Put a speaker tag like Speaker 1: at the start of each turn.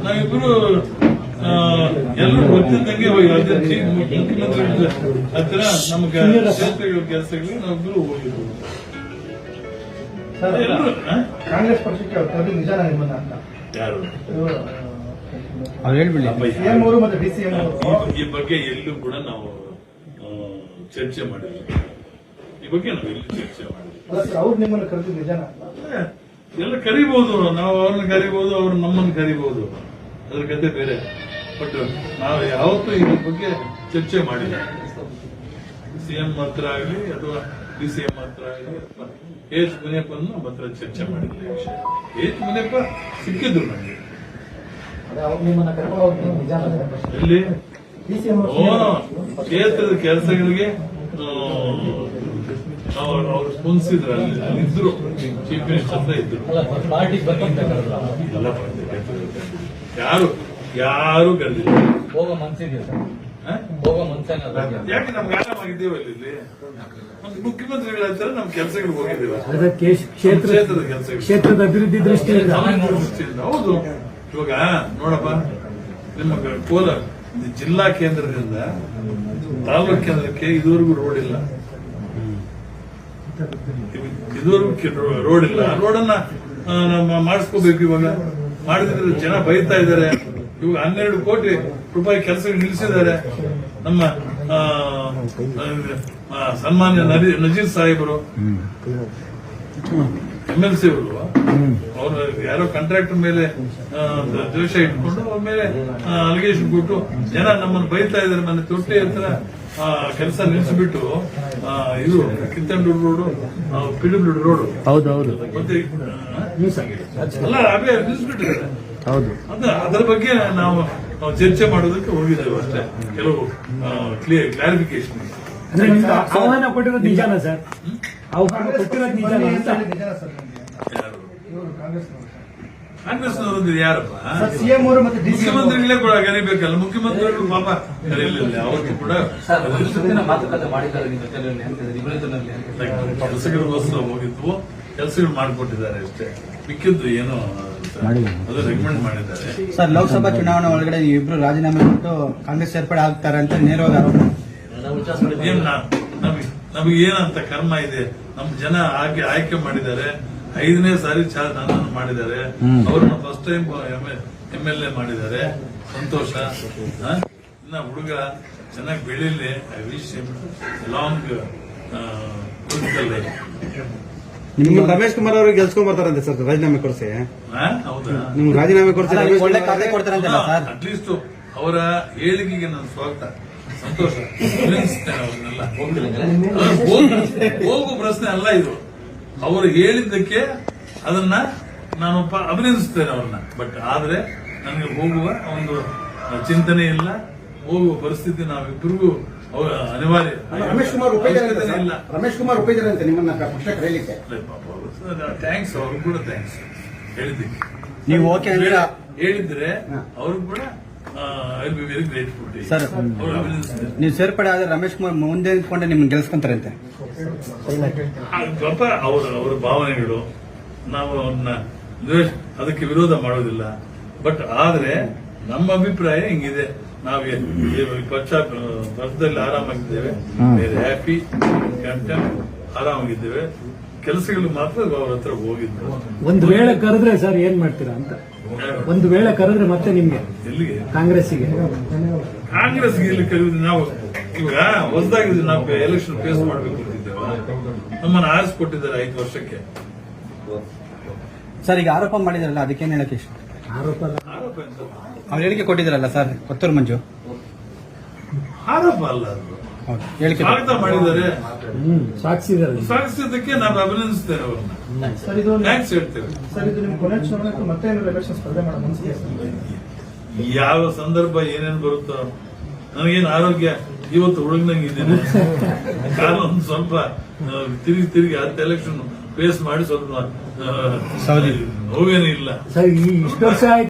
Speaker 1: ನಾವಿಬ್ರು ಎಲ್ಲರೂ ಗೊತ್ತಿದ್ದಂಗೆ ಮುಖ್ಯಮಂತ್ರಿ ಹತ್ತಿರ ನಮ್ಗೆ ಕ್ಷೇತ್ರಗಳ ಕೆಲಸಗಳಿಗೆ ನಾವಿಬ್ರು ಹೋಗಿದ್ವಿ.
Speaker 2: ಕಾಂಗ್ರೆಸ್ ಪಕ್ಷಕ್ಕೆ ನಿಜಾನ ನಿಮ್ಮನ್ನ ಅಂತ
Speaker 1: ಯಾರು
Speaker 2: ಸಿಎಂ ಅವರು ಮತ್ತೆ ಡಿಸಿಎಂ
Speaker 1: ಈ ಬಗ್ಗೆ ಎಲ್ಲೂ ಕೂಡ ನಾವು ಚರ್ಚೆ ಮಾಡಿಲ್ಲ. ಈ ಬಗ್ಗೆ ನಾವು ಎಲ್ಲೂ ಚರ್ಚೆ ಮಾಡಿಲ್ಲ.
Speaker 2: ಅವ್ರು ನಿಮ್ಮನ್ನು ಕರೆದು ನಿಜಾನ
Speaker 1: ಎಲ್ಲ ಕರಿಬಹುದು, ನಾವು ಅವ್ರನ್ನ ಕರಿಬಹುದು, ಅವ್ರು ನಮ್ಮನ್ನು ಕರಿಬಹುದು, ಅದ್ರ ಕತೆ ಬೇರೆ. ಬಟ್ ನಾವು ಯಾವತ್ತೂ ಇದ್ರ ಬಗ್ಗೆ ಚರ್ಚೆ ಮಾಡಿಲ್ಲ. ಸಿಎಂ ಹತ್ರ ಆಗಲಿ ಅಥವಾ ಡಿಸಿಎಂ ಹತ್ರ ಆಗಲಿ ಅಥವಾ ಎಚ್ ಮುನಿಯಪ್ಪನ ನಮ್ಮ ಹತ್ರ ಚರ್ಚೆ ಮಾಡಿಲ್ಲ. ಈ ವಿಷಯ ಎಚ್ ಮುನಿಯಪ್ಪ ಸಿಕ್ಕಿದ್ರು ನನಗೆ ಎಲ್ಲಿ ಕ್ಷೇತ್ರದ ಕೆಲಸಗಳಿಗೆ ಅವ್ರು ಸ್ಪಂದಿಸಿದ್ರು. ಅಲ್ಲಿದ್ರು ಚೀಫ್ ಮಿನಿಸ್ಟರ್ ಹತ್ರ ಇದ್ರು. ಯಾರು ಕರೆದಿಲ್ಲ. ಯಾಕೆ ನಮ್ಗೆ ಆರಾಮಾಗಿದ್ದೇವೆ ಅಲ್ಲಿ ಮುಖ್ಯಮಂತ್ರಿಗಳ ಹತ್ರ ನಮ್ ಕೆಲಸಗಳು ಹೋಗಿದ್ದೇವೆ. ಕ್ಷೇತ್ರದ ಕೆಲಸಗಳು,
Speaker 3: ಕ್ಷೇತ್ರದ ಅಭಿವೃದ್ಧಿ ದೃಷ್ಟಿಯಿಂದ.
Speaker 1: ಹೌದು. ಇವಾಗ ನೋಡಪ್ಪ, ನಿಮ್ಮ ಕೋಲಾರ ಜಿಲ್ಲಾ ಕೇಂದ್ರದಿಂದ ತಾಲೂಕು ಕೇಂದ್ರಕ್ಕೆ ಇದುವರೆಗೂ ರೋಡ್ ಇಲ್ಲ. ಇದುವರೆಗೂ ರೋಡ್ ಇಲ್ಲ. ರೋಡನ್ನ ಮಾಡಿಸ್ಕೋಬೇಕು. ಇವಾಗ ಮಾಡಿದ್ರೆ ಜನ ಬೈತಾ ಇದ್ದಾರೆ. ಇವಾಗ 12 ಕೋಟಿ ರೂಪಾಯಿ ಕೆಲಸಗಳು ನಿಲ್ಲಿಸಿದ್ದಾರೆ. ನಮ್ಮ ಸನ್ಮಾನ್ಯ ನಜೀರ್ ಸಾಹೇಬರು MLC ಅವರು ಯಾರೋ ಕಾಂಟ್ರಾಕ್ಟರ್ ಮೇಲೆ ದ್ವೇಷ ಇಟ್ಕೊಂಡು ಅವ್ರ ಮೇಲೆ ಅಲಿಗೇಷನ್ ಕೊಟ್ಟು ಜನ ನಮ್ಮನ್ನು ಬೈತಾ ಇದ್ದಾರೆ. ನನ್ನ ತೊಟ್ಟಿ ಹತ್ರ ಕೆಲಸ ನಿಲ್ಲಿಸಿಬಿಟ್ಟು ಇದು ಕಿತ್ತಂಡೂರು ರೋಡು, ಪಿಡುಬಿಡು ರೋಡು ಮತ್ತೆ ಅಲ್ಲ ಅವೇ ನಿಲ್ಲಿಸ್ಬಿಟ್ಟಿದ್ದಾರೆ. ಅದರ ಬಗ್ಗೆ ನಾವು ಚರ್ಚೆ ಮಾಡೋದಕ್ಕೆ ಹೋಗಿದ್ದೇವೆ ಅಷ್ಟೇ. ಕೆಲವು ಕ್ಲಾರಿಫಿಕೇಶನ್.
Speaker 3: ಆಹ್ವಾನ ಕೊಟ್ಟಿರೋದು ನಿಜಾನ ಸರ್? ಆಹ್ವಾನ ಕೊಟ್ಟಿರೋದು ನಿಜಾನ?
Speaker 1: ಕಾಂಗ್ರೆಸ್ನವರು ಯಾರಪ್ಪ?
Speaker 2: ಸಿಎಂ ಅವರು ಮತ್ತೆ
Speaker 1: ಮುಖ್ಯಮಂತ್ರಿಗಳೇ ಕೂಡ ಕರೀಬೇಕಲ್ಲ. ಮುಖ್ಯಮಂತ್ರಿಗಳು ಪಾಪ ಕರೀಲಿಲ್ಲ. ಅವತ್ತು ಕೂಡ ಕೆಲಸಗಳಿಗೋಸ್ಕರ ಹೋಗಿದ್ವು, ಕೆಲಸಗಳು ಮಾಡಿಕೊಟ್ಟಿದ್ದಾರೆ ಅಷ್ಟೇ. ಮಿಕ್ಕಿದ್ದು ಏನೋ ಅದು ರೆಕಮೆಂಡ್ ಮಾಡಿದ್ದಾರೆ.
Speaker 4: ಸರ್, ಲೋಕಸಭಾ ಚುನಾವಣೆ ಒಳಗಡೆ ನೀವಿಬ್ರು ರಾಜೀನಾಮೆ ಕೊಟ್ಟು ಕಾಂಗ್ರೆಸ್ ಸೇರ್ಪಡೆ ಆಗ್ತಾರೆ ಅಂತ ನೇರವಾಗಿ ಆರೋಪ.
Speaker 1: ನಮಗೆ ಏನಂತ ಕರ್ಮ ಇದೆ? ನಮ್ಮ ಜನ ಆಯ್ಕೆ ಮಾಡಿದ್ದಾರೆ. 5ನೇ ಸಾರಿ ನನ್ನನ್ನು ಮಾಡಿದ್ದಾರೆ. ಅವ್ರನ್ನ ಫಸ್ಟ್ ಟೈಮ್ MLA ಮಾಡಿದ್ದಾರೆ. ಸಂತೋಷ. ಇನ್ನ ಹುಡುಗ ಚೆನ್ನಾಗಿ ಬೆಳೀಲಿ. I wish long political life.
Speaker 4: ನಿಮ್ಗೆ ರಮೇಶ್ ಕುಮಾರ್ ಅವರು ಗೆಲ್ಸ್ಕೊಂಡ್ ಬರ್ತಾರಂತೆ ಸರ್ ರಾಜೀನಾಮೆ ಕೊಡಿಸಿ.
Speaker 1: ಹೌದಾ?
Speaker 4: ನಿಮ್ಗೆ ರಾಜೀನಾಮೆ ಕೊಡಿಸಿ ಒಳ್ಳೆ ಖಾತೆ ಕೊಡ್ತಾರಂತಲ್ಲ ಸರ್?
Speaker 1: ಅಟ್ಲೀಸ್ಟ್ ಅವರ ಹೇಳಿಕೆಗೆ ನನ್ನ ಸ್ವಾಗತ, ಸಂತೋಷ. ಅಭಿನಂದಿಸ್ತೇನೆ ಅವ್ರನ್ನೆಲ್ಲ. ಹೋಗು ಪ್ರಶ್ನೆ ಅಲ್ಲ ಇದು. ಅವರು ಹೇಳಿದ್ದಕ್ಕೆ ಅದನ್ನ ನಾನು ಅಭಿನಂದಿಸ್ತೇನೆ ಅವ್ರನ್ನ. ಬಟ್ ಆದ್ರೆ ನನಗೆ ಹೋಗುವ ಒಂದು ಚಿಂತನೆ ಇಲ್ಲ, ಹೋಗುವ ಪರಿಸ್ಥಿತಿ ನಾವಿಬ್ಬರಿಗೂ ಅನಿವಾರ್ಯ.
Speaker 4: ರಮೇಶ್ ಕುಮಾರ್ ಒಪ್ಪಿದ್ದಾರಂತೆ ನಿಮ್ಮನ್ನ ಪಕ್ಷ ಕರೆಯಲಿಕ್ಕೆ.
Speaker 1: ಥ್ಯಾಂಕ್ಸ್. ಅವ್ರಿಗೂ ಕೂಡ ಥ್ಯಾಂಕ್ಸ್. ಹೇಳಿದ್ದೀನಿ
Speaker 4: ನೀವು ಓಕೆ
Speaker 1: ಹೇಳಿದ್ರೆ ಅವ್ರಿಗೂ ಕೂಡ I will be very grateful
Speaker 4: sir. ನೀವು ಸೇರ್ಪಡೆ ಆದ್ರೆ ರಮೇಶ್ ಕುಮಾರ್ ಮುಂದೆ ನಿಂತ್ಕೊಂಡೆ ನಿಮ್ಗೆ ಗೆಲ್ಸ್ಕೊಂತಾರಂತೆ.
Speaker 1: ಪಾಪ ಅವರ ಭಾವನೆಗಳು, ನಾವು ಅವ್ರನ್ನ ಅದಕ್ಕೆ ವಿರೋಧ ಮಾಡೋದಿಲ್ಲ. ಬಟ್ ಆದ್ರೆ ನಮ್ಮ ಅಭಿಪ್ರಾಯ ಹಿಂಗಿದೆ. ನಾವು ಪಕ್ಷ ಪಕ್ಷದಲ್ಲಿ ಆರಾಮಾಗಿದ್ದೇವೆ, ಹ್ಯಾಪಿ ಕ್ಯಾಪ್ಟನ್ ಆರಾಮಾಗಿದ್ದೇವೆ. ಕೆಲಸಗಳು ಮಾತ್ರ ಅವ್ರ ಹತ್ರ ಹೋಗಿದ್ದು.
Speaker 3: ಒಂದು ವೇಳೆ ಕರೆದ್ರೆ ಸರ್ ಏನ್ ಮಾಡ್ತೀರಾ ಅಂತ? ಒಂದು ವೇಳೆ ಕರೆದ್ರೆ ಮತ್ತೆ ನಿಮ್ಗೆ
Speaker 1: ಎಲ್ಲಿಗೆ?
Speaker 3: ಕಾಂಗ್ರೆಸ್ಸಿಗೆ
Speaker 1: ಇಲ್ಲಿ ಕರೆಯುವುದು. ನಾವು ಇವಾಗ ಹೊಸದಾಗಿ ನಾವು ಎಲೆಕ್ಷನ್ ಫೇಸ್ ಮಾಡಬೇಕು ಅಂತಿದ್ದೇವೆ. ನಮ್ಮನ್ನು ಆರಿಸಿಕೊಟ್ಟಿದ್ದಾರೆ 5 ವರ್ಷಕ್ಕೆ.
Speaker 4: ಸರ್, ಈಗ ಆರೋಪ ಮಾಡಿದಾರಲ್ಲ, ಅದಕ್ಕೇನು ಹೇಳಕ್ಕೆ ಇಷ್ಟ?
Speaker 3: ಆರೋಪ
Speaker 4: ಅವ್ರು ಹೇಳಿಕೆ ಕೊಟ್ಟಿದ್ದಾರಲ್ಲ ಸರ್, ಕೊತ್ತೂರು ಮಂಜು.
Speaker 1: ಆರೋಪ ಅಲ್ಲ ಅದು,
Speaker 4: ಹೇಳಿಕೆ
Speaker 1: ಸ್ವಾಗತ ಮಾಡಿದ್ದಾರೆ.
Speaker 3: ಸಾಕ್ಷಿದಾರಕ್ಕೆ
Speaker 1: ನಾನು ಅಭಿನಂದಿಸ್ತೇನೆ ಅವ್ರನ್ನ. ಥ್ಯಾಂಕ್ಸ್ ಹೇಳ್ತೇವೆ.
Speaker 2: ಸರ್, ಇದು ನಿಮ್ಮ ಕೊನೆ ಚುನಾವಣೆ ಮತ್ತೆ ಎಲೆಕ್ಷನ್ ಸ್ಪರ್ಧೆ ಮಾಡೋ ಮನಸ್ಸಿದೆ?
Speaker 1: ಯಾವ ಸಂದರ್ಭ ಏನೇನು ಬರುತ್ತೋ. ನನಗೇನು ಆರೋಗ್ಯ ಇವತ್ತು ಹುಡುಗನಂಗೆ ಇದ್ದೇನೆ. ಕಾಲ ಒಂದು ಸ್ವಲ್ಪ ತಿರುಗಿ 10 ಎಲೆಕ್ಷನ್ ಫೇಸ್ ಮಾಡಿ ಸ್ವಲ್ಪ ನೋವೇನೂ ಇಲ್ಲ.
Speaker 3: ಸರ್, ಇಷ್ಟು ವರ್ಷ